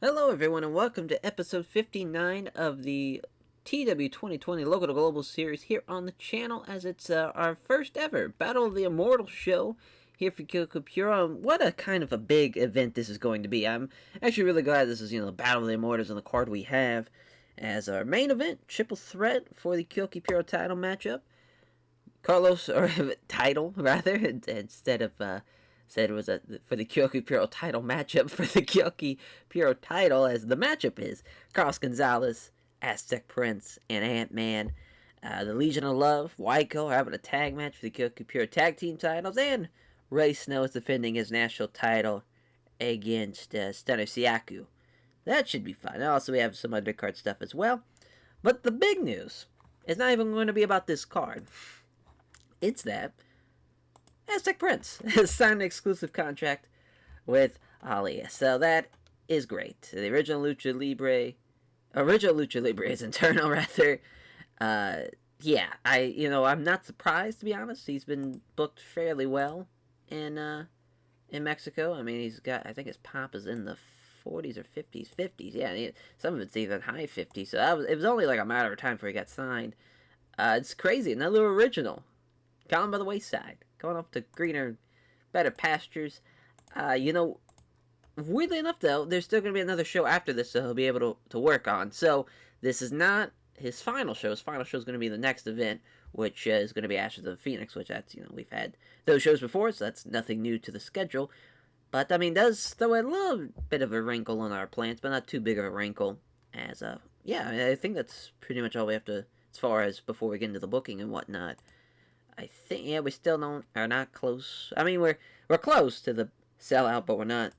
Hello, everyone, and welcome to episode 59 of the TEW 2020 Local to Global series here on the channel, as it's our first ever Battle of the Immortals show here for Kyoku Puro. What a kind of a big event this is going to be. I'm actually really glad this is, the Battle of the Immortals on the card we have as our main event, triple threat for the Kyoku Puro title matchup. Carlos, or title, rather, instead of said it was for the Kyoku Puro title matchup for the Kyoku Puro title, as the matchup is Carlos Gonzalez, AZTEC Prince, and AntMan. The Legion of Love, Waiko, are having a tag match for the Kyoku Puro tag team titles, and Ray Snow is defending his national title against Stunner Saku. That should be fun. Also, we have some undercard stuff as well. But the big news is not even going to be about this card. It's that AZTEC Prince has signed an exclusive contract with Ali. So that is great. The original Lucha Libre is internal rather. I'm not surprised, to be honest. He's been booked fairly well in Mexico. I mean, I think his pop is in the 40s or 50s. Yeah, some of it's even high 50s. So it was only like a matter of time before he got signed. It's crazy. Another original. Gone by the wayside. Going off to greener, better pastures. Weirdly enough, though, there's still going to be another show after this, so he'll be able to work on. So this is not his final show. His final show is going to be the next event, which is going to be Ashes of the Phoenix, which we've had those shows before, so that's nothing new to the schedule. But, I mean, does throw a little bit of a wrinkle on our plans, but not too big of a wrinkle. I think that's pretty much all we have to, as far as before we get into the booking and whatnot. I think, we still are not close. I mean, we're close to the sellout, but we're not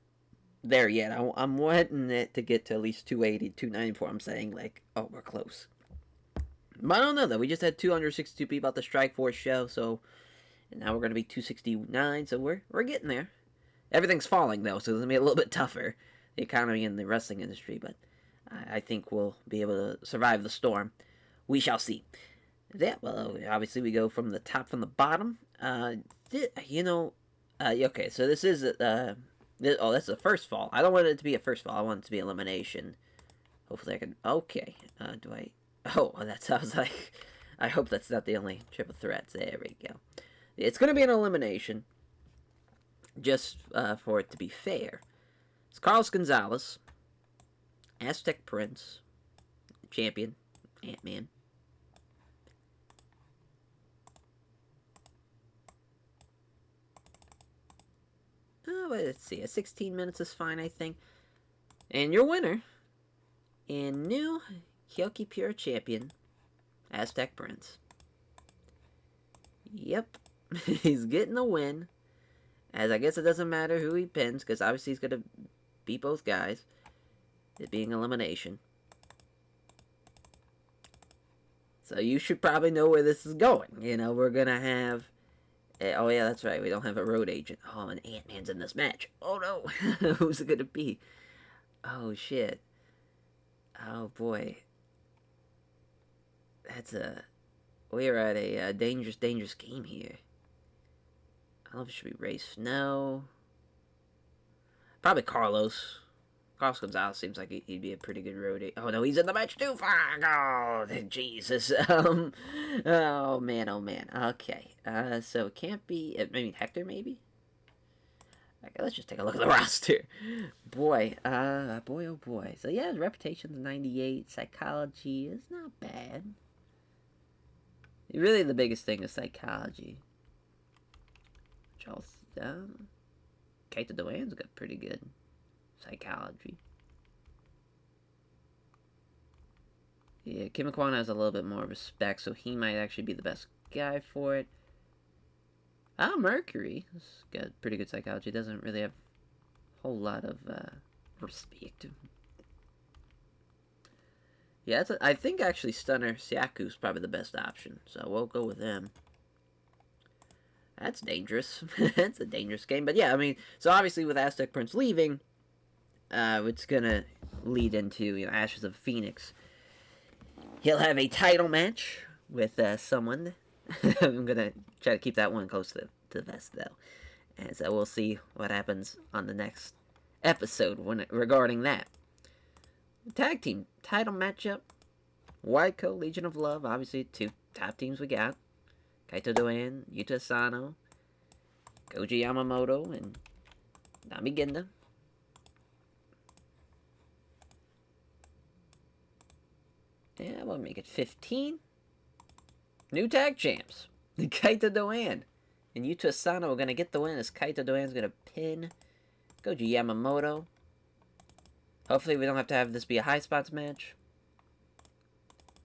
there yet. I'm wanting it to get to at least 280, 290 before I'm saying, we're close. But I don't know, though. We just had 262 people at the Strike Force show, so now we're going to be 269, so we're getting there. Everything's falling, though, so it's going to be a little bit tougher, the economy in the wrestling industry, but I think we'll be able to survive the storm. We shall see. Yeah, well, obviously we go from the top from the bottom. Okay, so this is that's the first fall. I don't want it to be a first fall. I want it to be elimination. Hopefully I can. Okay, do I? Oh, that sounds like. I hope that's not the only triple threats. There we go. It's gonna be an elimination. Just for it to be fair, it's Carlos Gonzalez, AZTEC Prince, champion, AntMan. Let's see. 16 minutes is fine, I think. And your winner, and new Kyoku Puro champion, AZTEC Prince. Yep, he's getting the win. As I guess it doesn't matter who he pins, because obviously he's going to beat both guys. It being elimination. So you should probably know where this is going. We're going to have... Oh, yeah, that's right. We don't have a road agent. Oh, and Ant-Man's in this match. Oh, no. Who's it going to be? Oh, shit. Oh, boy. We're at a dangerous game here. I don't know if it should be Ray Snow. Probably Carlos. Carlos Gonzalez seems like he'd be a pretty good road agent. Oh, no, he's in the match, too. Fuck. Oh, Jesus. Oh, man. Okay. So it can't be... Hector, maybe? Okay, let's just take a look at the roster. Boy, oh boy. So yeah, his reputation's 98. Psychology is not bad. Really, the biggest thing is psychology. Charles, Kaito Dewan's got pretty good psychology. Yeah, Kim Kwan has a little bit more respect, so he might actually be the best guy for it. Mercury has got pretty good psychology. Doesn't really have a whole lot of respect. Yeah, I think actually Stunner Saku's probably the best option, so we'll go with him. That's dangerous. That's a dangerous game, but yeah, I mean, so obviously with AZTEC Prince leaving, it's gonna lead into Ashes of Phoenix. He'll have a title match with someone. I'm gonna try to keep that one close to the vest, though, and so we'll see what happens on the next episode regarding that. Tag team title matchup. White Coat, Legion of Love. Obviously, two top teams we got. Kaito Doan, Yuta Asano, Koji Yamamoto, and Nami Genda. Yeah, we'll make it 15. New tag champs. Kaito Doan and Yuta Asano are going to get the win as Kaito Doan's going to pin Koji Yamamoto. Hopefully we don't have to have this be a high spots match.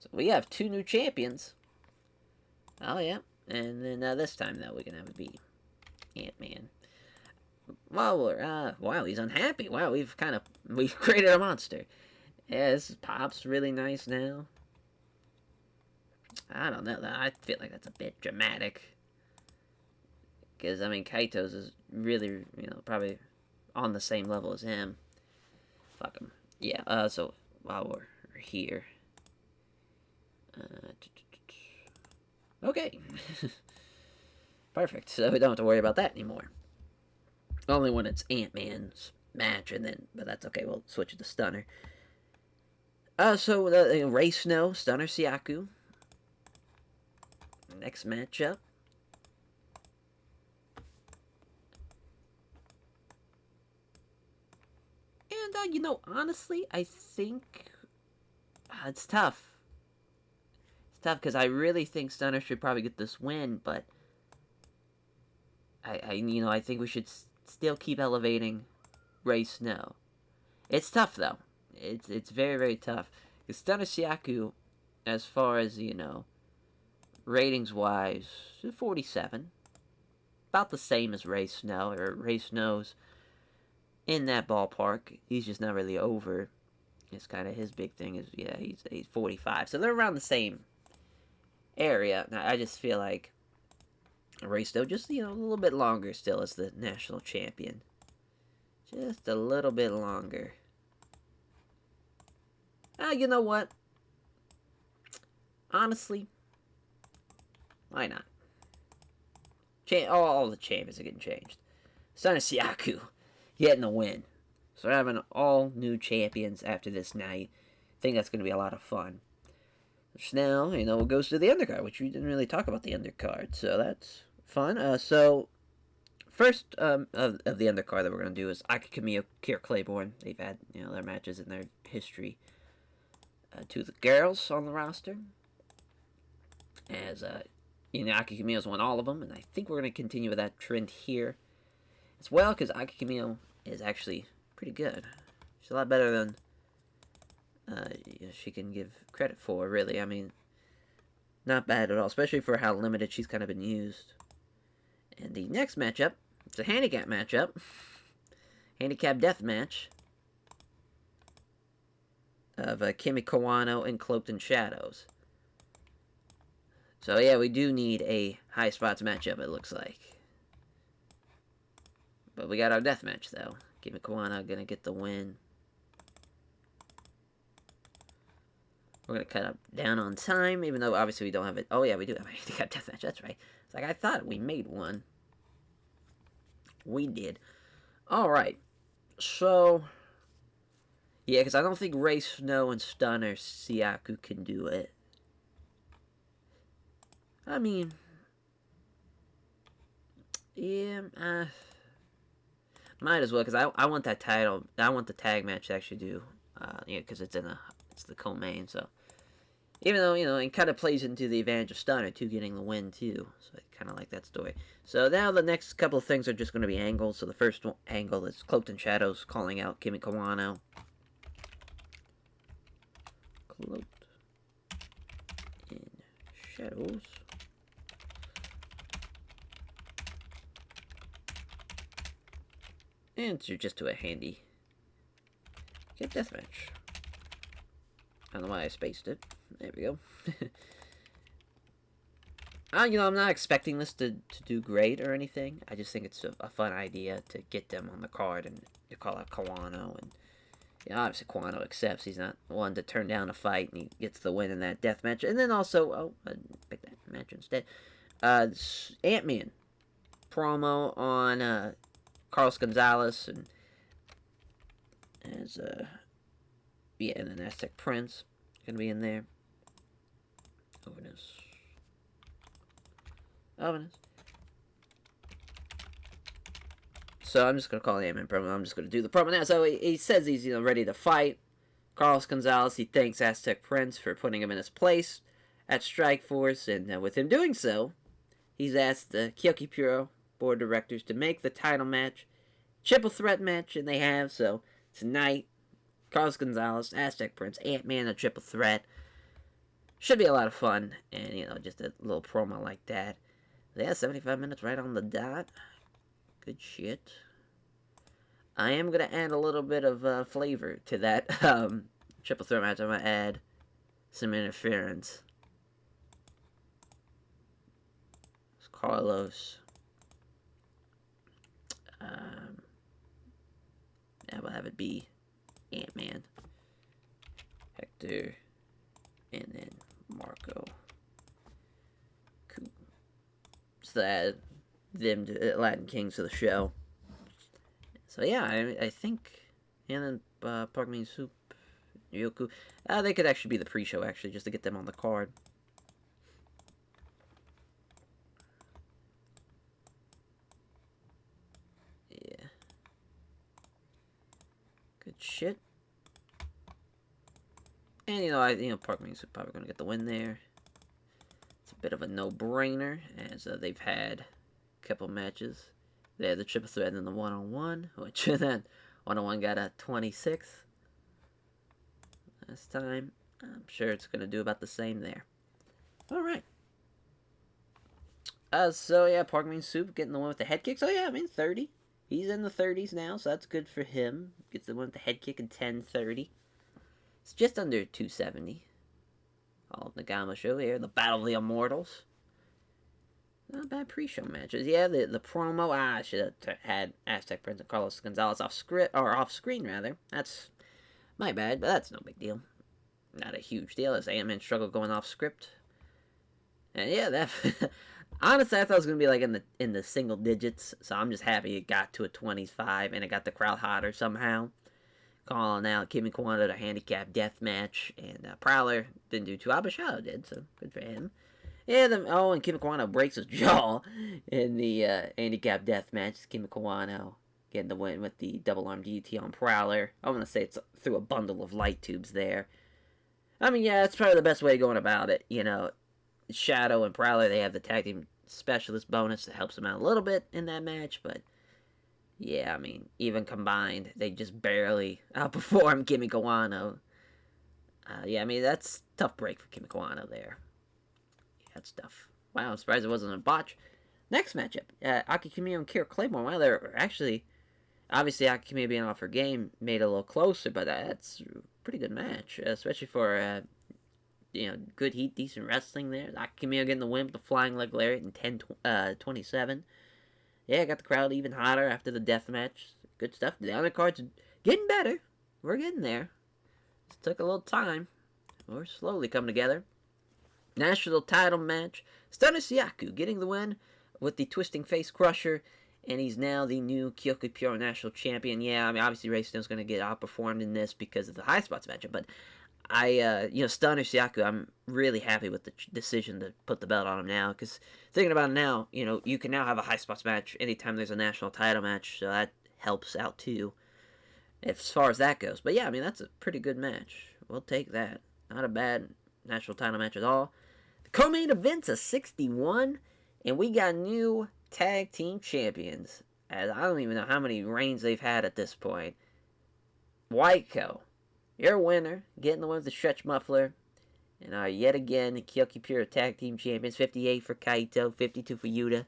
So we have two new champions. Oh, yeah. And then this time, though, we're going to have it be AntMan. Wow, he's unhappy. Wow, we've created a monster. Yeah, this Pop's really nice now. I don't know. I feel like that's a bit dramatic. Because, I mean, Kaito's is really, probably on the same level as him. Fuck him. Yeah, so while we're here. Okay. Perfect. So we don't have to worry about that anymore. Only when it's AntMan's match, but that's okay. We'll switch it to Stunner. So Ray Snow, Stunner Saku. Next matchup. And, honestly, I think it's tough. It's tough because I really think Stunner should probably get this win, but I think we should still keep elevating Ray Snow. It's tough, though. It's very, very tough. Because Stunner Saku, as far as, ratings-wise, 47. About the same as Ray Snow, or Ray Snow's in that ballpark. He's just not really over. It's kind of his big thing is, he's 45. So they're around the same area. Now, I just feel like Ray Snow just, a little bit longer still as the national champion. Just a little bit longer. You know what? Honestly, why not? All the champions are getting changed. Stunner Saku getting the win. So we're having all new champions after this night. I think that's going to be a lot of fun. So now, it goes to the undercard, which we didn't really talk about the undercard. So that's fun. So first of the undercard that we're going to do is Inaki, Camille, Claiborne. They've had, their matches in their history. Two of the girls on the roster. As Inaki Camille's won all of them, and I think we're going to continue with that trend here as well, because Inaki Camille is actually pretty good. She's a lot better than she can give credit for, really. I mean, not bad at all, especially for how limited she's kind of been used. And the next matchup, it's a handicap matchup. Handicap death match of Kimi Kawano and Cloaked in Shadows. So yeah, we do need a high spots matchup, it looks like. But we got our death match, though. Kimi Kawano gonna get the win. We're gonna cut down on time, even though obviously we don't have it. Oh yeah, we do have a handicap death match, that's right. It's like I thought we made one. We did. Alright. So yeah, because I don't think Ray Snow and Stunner Saku can do it. I mean, yeah, might as well, because I want that title. I want the tag match to actually do, because it's the co-main. So even though it kind of plays into the advantage of Stunner too, getting the win too. So I kind of like that story. So now the next couple of things are just going to be angles. So the first angle is Cloaked in Shadows calling out Kimi Kawano. Cloaked in Shadows. And you're just to a handy deathmatch. I don't know why I spaced it. There we go. I'm not expecting this to do great or anything. I just think it's a fun idea to get them on the card and to call out Kawano. And obviously Kawano accepts. He's not one to turn down a fight, and he gets the win in that death match. And then also, I picked that match instead. AntMan promo on Carlos Gonzalez and as Yeah, and then AZTEC Prince gonna be in there. Ovenus. Ovenus. So I'm just gonna call the AntMan promo. I'm just gonna do the promo now. So he says he's ready to fight. Carlos Gonzalez, he thanks AZTEC Prince for putting him in his place at Strikeforce, and with him doing so, he's asked the Kyoki Puro board of directors to make the title match triple threat match, and they have. So tonight, Carlos Gonzalez, AZTEC Prince, AntMan, a triple threat. Should be a lot of fun, and just a little promo like that. Yeah, 75 minutes right on the dot. Good shit. I am going to add a little bit of flavor to that triple threat match. I'm going to add some interference. It's Carlos. I will have it be AntMan, Hector, and then Marco. Cool. So add them to Latin Kings of the show. So yeah, I think, and then Park Min Soup, Yoku, they could actually be the pre-show actually, just to get them on the card. Yeah. Good shit. And Park Min Soup probably gonna get the win there. It's a bit of a no-brainer, as they've had a couple matches. They had the triple threat and the one-on-one, which then one-on-one got a 26 last time. I'm sure it's going to do about the same there. All right. So yeah, Park Min Soup getting the one with the head kick. So yeah, 30. He's in the 30s now, so that's good for him. Gets the one with the head kick in 10:30. It's just under 270. All of the Nagama show here, the Battle of the Immortals. Not bad pre-show matches. Yeah, the promo. I should have had AZTEC Prince and Carlos Gonzalez off screen rather. That's my bad, but that's no big deal. Not a huge deal. As AntMan struggled going off script. And yeah, that honestly I thought it was gonna be like in the single digits. So I'm just happy it got to a 25 and it got the crowd hotter somehow. Calling out Kimi Kawano to handicap death match, and Prowler didn't do too well, but Shadow did, so good for him. Yeah, and Kimi Kawano breaks his jaw in the handicap death match. Kimi Kawano getting the win with the double arm DDT on Prowler. I want to say it's through a bundle of light tubes there. Yeah, that's probably the best way of going about it. Shadow and Prowler, they have the tag team specialist bonus that helps them out a little bit in that match, but yeah, even combined, they just barely outperform Kimi Kawano. That's a tough break for Kimi Kawano there. That's tough. Wow, I'm surprised it wasn't a botch. Next matchup, Aki Camille and Claiborne. Wow, they're actually, obviously Aki Camille being off her game made it a little closer, but that's a pretty good match, especially for good heat, decent wrestling there. Aki Camille getting the win with the flying leg lariat in 10-27. Yeah, got the crowd even hotter after the death match. Good stuff. The undercard's getting better. We're getting there. It took a little time. We're slowly coming together. National title match. Stunner Saku getting the win with the Twisting Face Crusher, and he's now the new Kyoku Pure National Champion. Yeah, obviously Ray Stone's going to get outperformed in this because of the high spots matchup, but Stunner Saku, I'm really happy with the decision to put the belt on him now, because thinking about it now, you can now have a high spots match anytime there's a national title match, so that helps out too, as far as that goes. But yeah, that's a pretty good match. We'll take that. Not a bad national title match at all. The co-main event's a 61, and we got new tag team champions, as I don't even know how many reigns they've had at this point. Whiteco, your winner, getting the one with the stretch muffler. And yet again, the Kyoki Pure Tag Team Champions. 58 for Kaito, 52 for Yuta.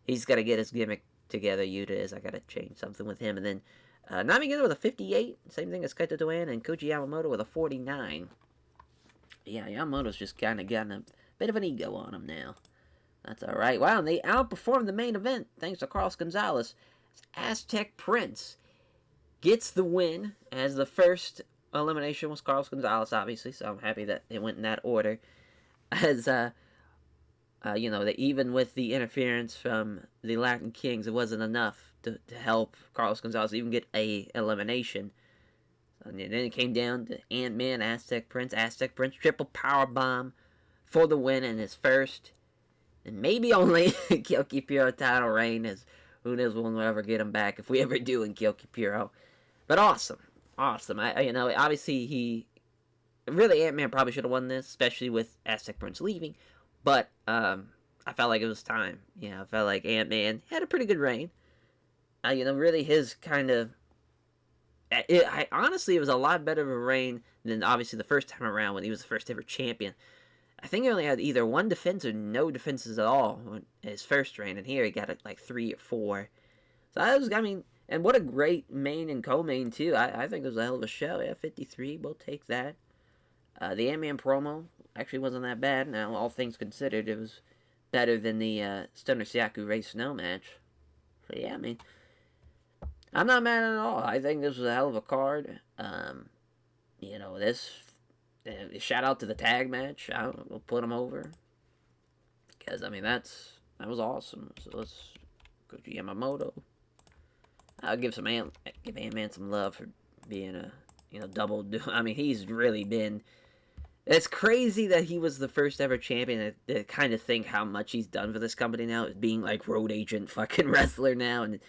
He's got to get his gimmick together, Yuta is. I got to change something with him. And then Nami Gendo with a 58. Same thing as Kaito Toan. And Koji Yamamoto with a 49. Yeah, Yamamoto's just kind of gotten a bit of an ego on him now. That's alright. Wow, and they outperformed the main event thanks to Carlos Gonzalez. AZTEC Prince gets the win, as the first elimination was Carlos Gonzalez, obviously, so I'm happy that it went in that order. As, that even with the interference from the Latin Kings, it wasn't enough to help Carlos Gonzalez even get a elimination. And then it came down to AntMan, AZTEC Prince. AZTEC Prince triple power bomb for the win in his first and maybe only Kyoki Puro title reign. As who knows when we'll ever get him back if we ever do in Kyoki Puro. But awesome, awesome. Obviously he really AntMan probably should have won this, especially with AZTEC Prince leaving. But I felt like it was time. I felt like AntMan had a pretty good reign. Really his kind of. Honestly, it was a lot better of a reign than obviously the first time around when he was the first ever champion. I think he only had either one defense or no defenses at all in his first reign, and here he got it like 3 or 4. So that was, and what a great main and co-main too. I think it was a hell of a show. Yeah, 53, we'll take that. The AntMan promo actually wasn't that bad. Now, all things considered, it was better than the Stunner Saku Ray Snow match. So yeah, I'm not mad at all. I think this was a hell of a card. This shout out to the tag match. We'll put them over because that was awesome. So let's go to Yamamoto. I'll give AntMan some love for being a double. He's really been. It's crazy that he was the first ever champion. To kind of think how much he's done for this company now, is being like road agent fucking wrestler now, and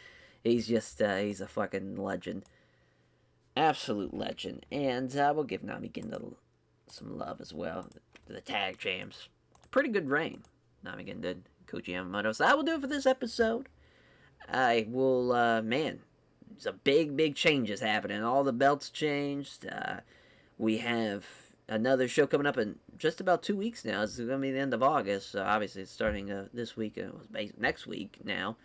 he's just he's a fucking legend, absolute legend. And we'll give Namigen some love as well. The tag champs, pretty good reign. Namigen did Koji Yamamoto. So that will do it for this episode. I will, there's a big changes happening. All the belts changed. We have another show coming up in just about 2 weeks now. It's going to be the end of August. So obviously, it's starting this week. Next week now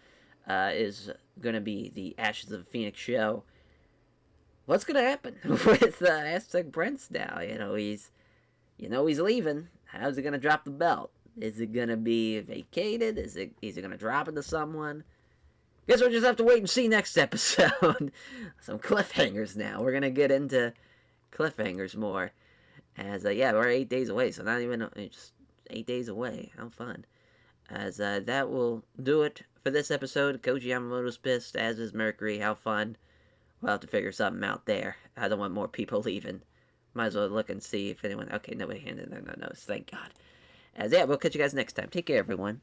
is going to be the Ashes of Phoenix show. What's going to happen with AZTEC Prince now? He's leaving. How's he going to drop the belt? Is it going to be vacated? Is he going to drop it to someone? Guess we'll just have to wait and see next episode. Some cliffhangers now. We're going to get into cliffhangers more. As, we're 8 days away, so not even, just 8 days away. How fun. As, that will do it for this episode. Koji Yamamoto's pissed, as is Mercury. How fun. We'll have to figure something out there. I don't want more people leaving. Might as well look and see if anyone, okay, nobody handed their notes. Thank God. As, we'll catch you guys next time. Take care, everyone.